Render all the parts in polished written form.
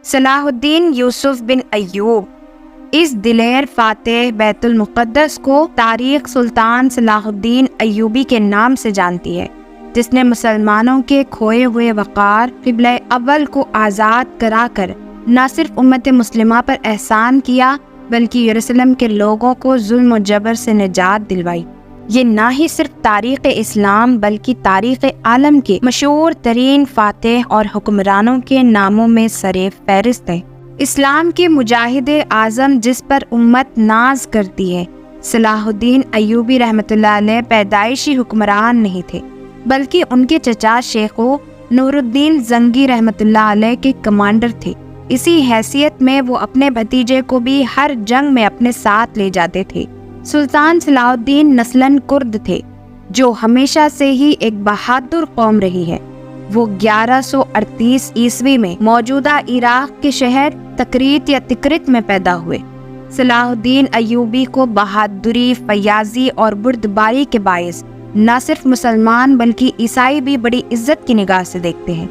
صلاح الدین یوسف بن ایوب اس دلیر فاتح بیت المقدس کو تاریخ سلطان صلاح الدین ایوبی کے نام سے جانتی ہے، جس نے مسلمانوں کے کھوئے ہوئے وقار قبلہ اول کو آزاد کرا کر نہ صرف امت مسلمہ پر احسان کیا بلکہ یروشلم کے لوگوں کو ظلم و جبر سے نجات دلوائی۔ یہ نہ ہی صرف تاریخ اسلام بلکہ تاریخ عالم کے مشہور ترین فاتح اور حکمرانوں کے ناموں میں سر فہرست ہے۔ اسلام کے مجاہد اعظم جس پر امت ناز کرتی ہے، صلاح الدین ایوبی رحمۃ اللہ علیہ پیدائشی حکمران نہیں تھے، بلکہ ان کے چچا شیخو نور الدین زنگی رحمۃ اللہ علیہ کے کمانڈر تھے۔ اسی حیثیت میں وہ اپنے بھتیجے کو بھی ہر جنگ میں اپنے ساتھ لے جاتے تھے۔ سلطان صلاح الدین نسلاً کرد تھے، جو ہمیشہ سے ہی ایک بہادر قوم رہی ہے۔ وہ 1138 عیسوی میں موجودہ عراق کے شہر تکریت یا تکرت میں پیدا ہوئے۔ صلاح الدین ایوبی کو بہادری، فیاضی اور بردباری کے باعث نہ صرف مسلمان بلکہ عیسائی بھی بڑی عزت کی نگاہ سے دیکھتے ہیں۔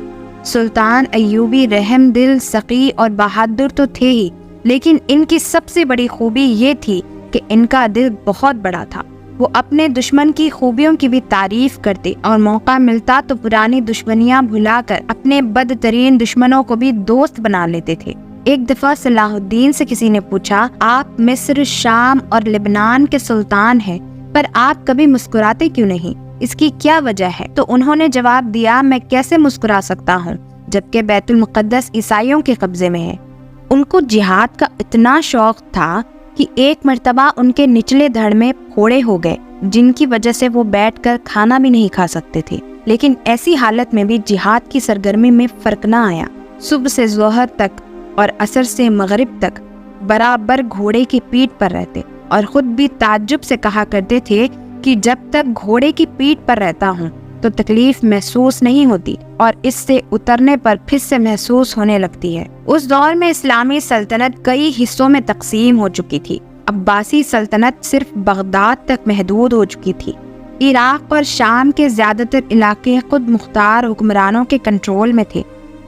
سلطان ایوبی رحم دل، سخی اور بہادر تو تھے ہی، لیکن ان کی سب سے بڑی خوبی یہ تھی کہ ان کا دل بہت بڑا تھا۔ وہ اپنے دشمن کی خوبیوں کی بھی تعریف کرتے اور موقع ملتا تو پرانی دشمنیاں بھلا کر اپنے بدترین دشمنوں کو بھی دوست بنا لیتے تھے۔ ایک دفعہ صلاح الدین سے کسی نے پوچھا، آپ مصر، شام اور لبنان کے سلطان ہیں، پر آپ کبھی مسکراتے کیوں نہیں؟ اس کی کیا وجہ ہے؟ تو انہوں نے جواب دیا، میں کیسے مسکرا سکتا ہوں جبکہ بیت المقدس عیسائیوں کے قبضے میں ہے۔ ان کو جہاد کا اتنا شوق تھا کہ ایک مرتبہ ان کے نچلے دھڑ میں پھوڑے ہو گئے، جن کی وجہ سے وہ بیٹھ کر کھانا بھی نہیں کھا سکتے تھے، لیکن ایسی حالت میں بھی جہاد کی سرگرمی میں فرق نہ آیا۔ صبح سے ظہر تک اور عصر سے مغرب تک برابر گھوڑے کی پیٹھ پر رہتے، اور خود بھی تعجب سے کہا کرتے تھے کہ جب تک گھوڑے کی پیٹھ پر رہتا ہوں تو تکلیف محسوس نہیں ہوتی، اور اس سے اترنے پر پھر سے محسوس ہونے لگتی ہے۔ اس دور میں اسلامی سلطنت کئی حصوں میں تقسیم ہو چکی تھی۔ عباسی سلطنت صرف بغداد تک محدود ہو چکی تھی۔ عراق اور شام کے زیادہ تر علاقے خود مختار حکمرانوں کے کنٹرول میں تھے،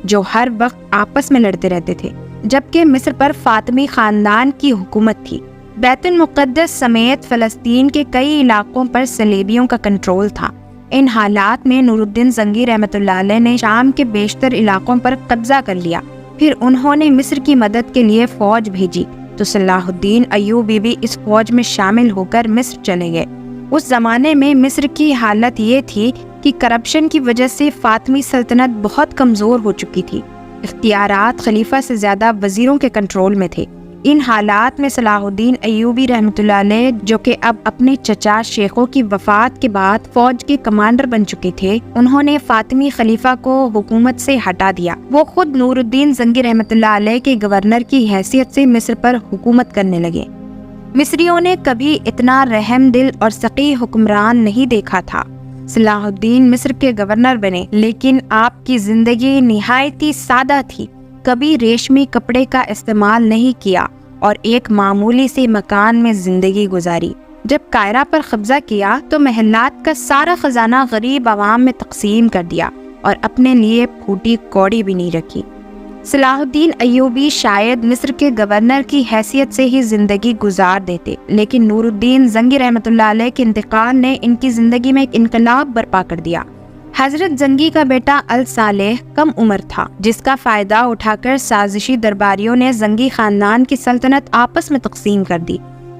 جو ہر وقت آپس میں لڑتے رہتے تھے، جبکہ مصر پر فاطمی خاندان کی حکومت تھی۔ بیت المقدس سمیت فلسطین کے کئی علاقوں پر صلیبیوں کا کنٹرول تھا۔ ان حالات میں نور الدین زنگی رحمۃ اللہ علیہ نے شام کے بیشتر علاقوں پر قبضہ کر لیا۔ پھر انہوں نے مصر کی مدد کے لیے فوج بھیجی تو صلاح الدین ایوبی بھی اس فوج میں شامل ہو کر مصر چلے گئے۔ اس زمانے میں مصر کی حالت یہ تھی کہ کرپشن کی وجہ سے فاطمی سلطنت بہت کمزور ہو چکی تھی۔ اختیارات خلیفہ سے زیادہ وزیروں کے کنٹرول میں تھے۔ ان حالات میں صلاح الدین ایوبی رحمۃ اللہ علیہ، جو کہ اب اپنے چچا شیخو کی وفات کے بعد فوج کے کمانڈر بن چکے تھے، انہوں نے فاطمی خلیفہ کو حکومت سے ہٹا دیا۔ وہ خود نور الدین زنگی رحمۃ اللہ علیہ کے گورنر کی حیثیت سے مصر پر حکومت کرنے لگے۔ مصریوں نے کبھی اتنا رحم دل اور سخی حکمران نہیں دیکھا تھا۔ صلاح الدین مصر کے گورنر بنے، لیکن آپ کی زندگی نہایت ہی سادہ تھی۔ کبھی ریشمی کپڑے کا استعمال نہیں کیا اور ایک معمولی سے مکان میں زندگی گزاری۔ جب قاہرہ پر قبضہ کیا تو محلات کا سارا خزانہ غریب عوام میں تقسیم کر دیا اور اپنے لیے پھوٹی کوڑی بھی نہیں رکھی۔ صلاح الدین ایوبی شاید مصر کے گورنر کی حیثیت سے ہی زندگی گزار دیتے، لیکن نور الدین زنگی رحمۃ اللہ علیہ کے انتقال نے ان کی زندگی میں ایک انقلاب برپا کر دیا۔ حضرت زنگی کا بیٹا الصالح کم عمر تھا، جس کا فائدہ اٹھا کر سازشی درباریوں نے زنگی خاندان کی سلطنت آپس میں تقسیم کر دی۔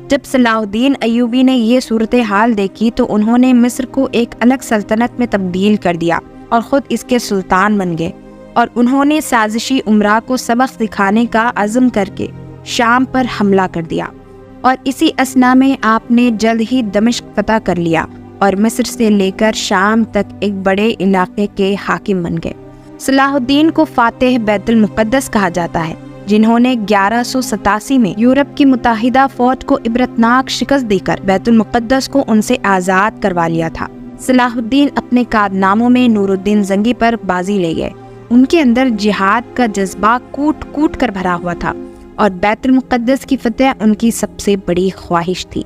جب صلاح الدین ایوبی نے یہ صورتحال دیکھی تو انہوں نے مصر کو ایک الگ سلطنت میں تبدیل کر دیا اور خود اس کے سلطان بن گئے، اور انہوں نے سازشی امراء کو سبق سکھانے کا عزم کر کے شام پر حملہ کر دیا، اور اسی اثنا میں آپ نے جلد ہی دمشق فتح کر لیا اور مصر سے لے کر شام تک ایک بڑے علاقے کے حاکم بن گئے۔ صلاح الدین کو فاتح بیت المقدس کہا جاتا ہے، جنہوں نے 1187 میں یورپ کی متحدہ فوج کو عبرتناک شکست دے کر بیت المقدس کو ان سے آزاد کروا لیا تھا۔ صلاح الدین اپنے کارناموں میں نور الدین زنگی پر بازی لے گئے۔ ان کے اندر جہاد کا جذبہ کوٹ کوٹ کر بھرا ہوا تھا، اور بیت المقدس کی فتح ان کی سب سے بڑی خواہش تھی۔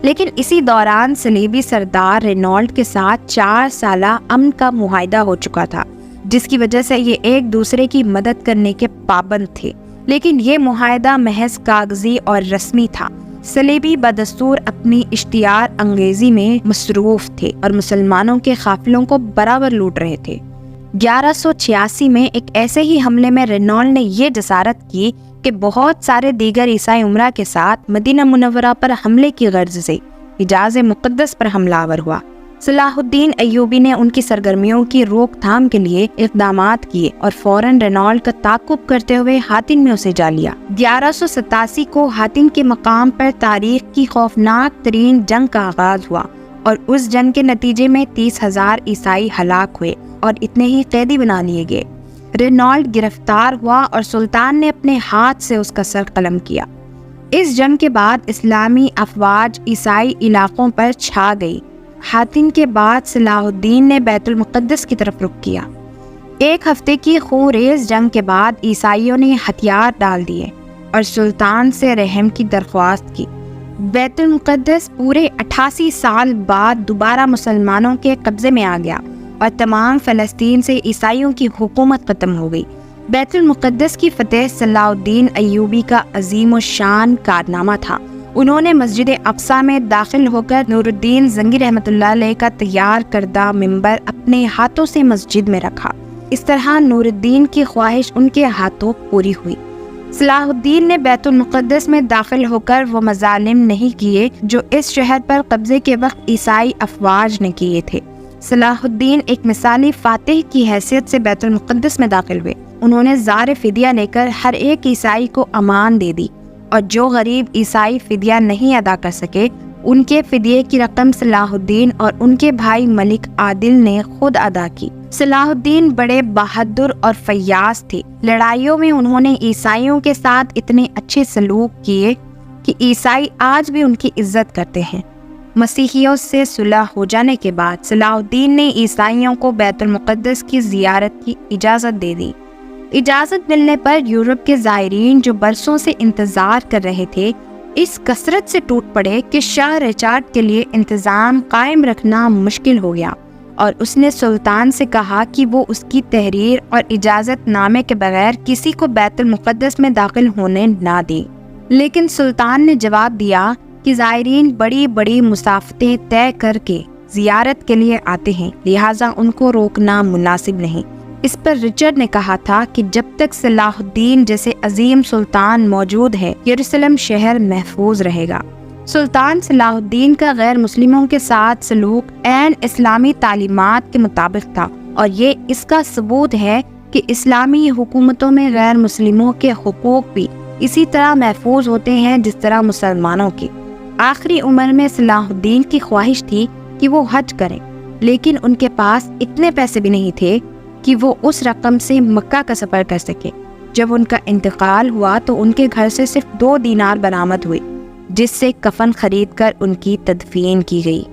لیکن اسی دوران صلیبی سردار رینالڈ کے ساتھ 4 سالہ امن کا معاہدہ ہو چکا تھا، جس کی وجہ سے یہ ایک دوسرے کی مدد کرنے کے پابند تھے، لیکن یہ معاہدہ محض کاغذی اور رسمی تھا۔ صلیبی بدستور اپنی اشتعال انگیزی میں مصروف تھے اور مسلمانوں کے قافلوں کو برابر لوٹ رہے تھے۔ 1186 میں ایک ایسے ہی حملے میں رینالڈ نے یہ جسارت کی کہ بہت سارے دیگر عیسائی امراء کے ساتھ مدینہ منورہ پر حملے کی غرض سے حجاز مقدس پر حملہ آور ہوا۔ صلاح الدین ایوبی نے ان کی سرگرمیوں کی روک تھام کے لیے اقدامات کیے اور فوراً رینالڈ کا تعاقب کرتے ہوئے حاتن میں اسے جا لیا۔ 1187 کو حاتن کے مقام پر تاریخ کی خوفناک ترین جنگ کا آغاز ہوا اور اس جنگ کے نتیجے میں 30,000 عیسائی ہلاک ہوئے اور اتنے ہی قیدی بنا لیے گئے۔ رینالڈ گرفتار ہوا اور سلطان نے اپنے ہاتھ سے اس کا سر قلم کیا۔ اس جنگ کے بعد اسلامی افواج عیسائی علاقوں پر چھا گئی۔ حاتن کے بعد صلاح الدین نے بیت المقدس کی طرف رخ کیا۔ ایک ہفتے کی خونریز جنگ کے بعد عیسائیوں نے ہتھیار ڈال دیے اور سلطان سے رحم کی درخواست کی۔ بیت المقدس پورے 88 سال بعد دوبارہ مسلمانوں کے قبضے میں آ گیا اور تمام فلسطین سے عیسائیوں کی حکومت ختم ہو گئی۔ بیت المقدس کی فتح صلاح الدین ایوبی کا عظیم الشان کارنامہ تھا۔ انہوں نے مسجد اقصیٰ میں داخل ہو کر نور الدین زنگی رحمۃ اللہ علیہ کا تیار کردہ منبر اپنے ہاتھوں سے مسجد میں رکھا۔ اس طرح نور الدین کی خواہش ان کے ہاتھوں پوری ہوئی۔ صلاح الدین نے بیت المقدس میں داخل ہو کر وہ مظالم نہیں کیے جو اس شہر پر قبضے کے وقت عیسائی افواج نے کیے تھے۔ صلاح الدین ایک مثالی فاتح کی حیثیت سے بیت المقدس میں داخل ہوئے۔ انہوں نے زار فدیہ لے کر ہر ایک عیسائی کو امان دے دی اور جو غریب عیسائی فدیہ نہیں ادا کر سکے ان کے فدیے کی رقم صلاح الدین اور ان کے بھائی ملک عادل نے خود ادا کی۔ صلاح الدین بڑے بہادر اور فیاض تھے۔ لڑائیوں میں انہوں نے عیسائیوں کے ساتھ اتنے اچھے سلوک کیے کہ عیسائی آج بھی ان کی عزت کرتے ہیں۔ مسیحیوں سے صلح ہو جانے کے بعد صلاح الدین نے عیسائیوں کو بیت المقدس کی زیارت کی اجازت دے دی۔ اجازت ملنے پر یورپ کے زائرین جو برسوں سے انتظار کر رہے تھے اس کثرت سے ٹوٹ پڑے کہ شاہ رچارڈ کے لیے انتظام قائم رکھنا مشکل ہو گیا اور اس نے سلطان سے کہا کہ وہ اس کی تحریر اور اجازت نامے کے بغیر کسی کو بیت المقدس میں داخل ہونے نہ دے۔ لیکن سلطان نے جواب دیا کہ زائرین بڑی بڑی مسافتیں طے کر کے زیارت کے لیے آتے ہیں، لہٰذا ان کو روکنا مناسب نہیں۔ اس پر رچرڈ نے کہا تھا کہ جب تک صلاح الدین جیسے عظیم سلطان موجود ہے یروشلم شہر محفوظ رہے گا۔ سلطان صلاح الدین کا غیر مسلموں کے ساتھ سلوک عین اسلامی تعلیمات کے مطابق تھا اور یہ اس کا ثبوت ہے کہ اسلامی حکومتوں میں غیر مسلموں کے حقوق بھی اسی طرح محفوظ ہوتے ہیں جس طرح مسلمانوں کے۔ آخری عمر میں صلاح الدین کی خواہش تھی کہ وہ حج کریں، لیکن ان کے پاس اتنے پیسے بھی نہیں تھے کہ وہ اس رقم سے مکہ کا سفر کر سکے۔ جب ان کا انتقال ہوا تو ان کے گھر سے صرف 2 دینار برآمد ہوئے جس سے کفن خرید کر ان کی تدفین کی گئی۔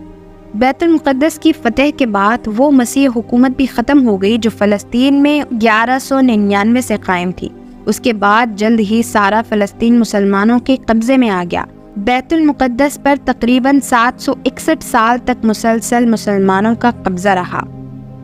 بیت المقدس کی فتح کے بعد وہ مسیح حکومت بھی ختم ہو گئی جو فلسطین میں 1199 سے قائم تھی۔ اس کے بعد جلد ہی سارا فلسطین مسلمانوں کے قبضے میں آ گیا۔ بیت المقدس پر تقریباً 761 سال تک مسلسل مسلمانوں کا قبضہ رہا،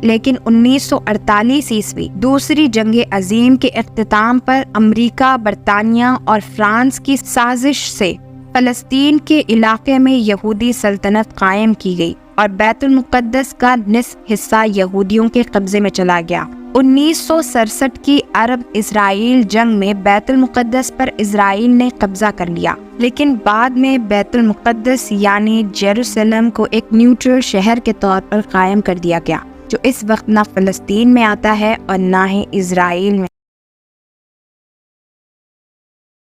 لیکن 1948 عیسوی دوسری جنگ عظیم کے اختتام پر امریکہ، برطانیہ اور فرانس کی سازش سے فلسطین کے علاقے میں یہودی سلطنت قائم کی گئی اور بیت المقدس کا نصف حصہ یہودیوں کے قبضے میں چلا گیا۔ 1967 کی عرب اسرائیل جنگ میں بیت المقدس پر اسرائیل نے قبضہ کر لیا، لیکن بعد میں بیت المقدس یعنی یروشلم کو ایک نیوٹرل شہر کے طور پر قائم کر دیا گیا، جو اس وقت نہ فلسطین میں آتا ہے اور نہ ہی اسرائیل میں۔